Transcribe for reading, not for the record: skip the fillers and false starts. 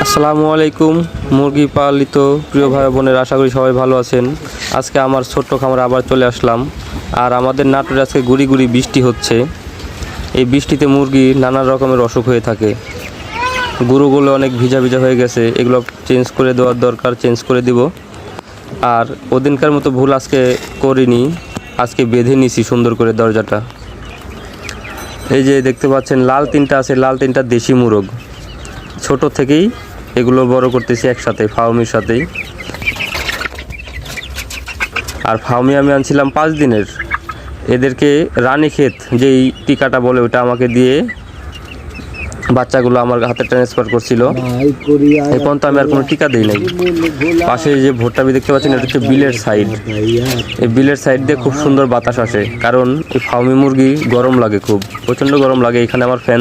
আসসালামু আলাইকুম মুরগি পালিত প্রিয় ভাই বোনের, আশা করি সবাই ভালো আছেন। আজকে আমার ছোট্ট খামারে আবার চলে আসলাম। আর আমাদের নাটোরে আজকে গুড়ি গুড়ি বৃষ্টি হচ্ছে। এই বৃষ্টিতে মুরগি নানা রকমের অসুখ হয়ে থাকে। গরুগুলো অনেক ভিজা ভিজা হয়ে গেছে, এগুলো চেঞ্জ করে দেওয়ার দরকার, চেঞ্জ করে দিব। আর ওদিনকার মতো ভুল আজকে করিনি, আজকে বেঁধে নিছি সুন্দর করে দরজাটা। এই যে দেখতে পাচ্ছেন লাল তিনটা আছে, লাল তিনটা দেশি মুরগ। ছোট থেকেই এগুলো বড় করতেছি একসাথে ফার্মির সাথেই। আর ফার্মি আমি আনছিলাম 5 দিনের। এদেরকে রানীক্ষেত যেই টিকাটা বলে ওটা আমাকে দিয়ে বাচ্চাগুলো আমার হাতে ট্রান্সফার করছিল। এই পর্যন্ত আমি আর কোনো টিকা দিই নাই। পাশে যে ভুট্টাবি দেখতে পাচ্ছেন, এটা হচ্ছে বিলের সাইড। এই বিলের সাইড দিয়ে খুব সুন্দর বাতাস আসে, কারণ এই ফার্মি মুরগি গরম লাগে, খুব প্রচণ্ড গরম লাগে। এখানে আমার ফ্যান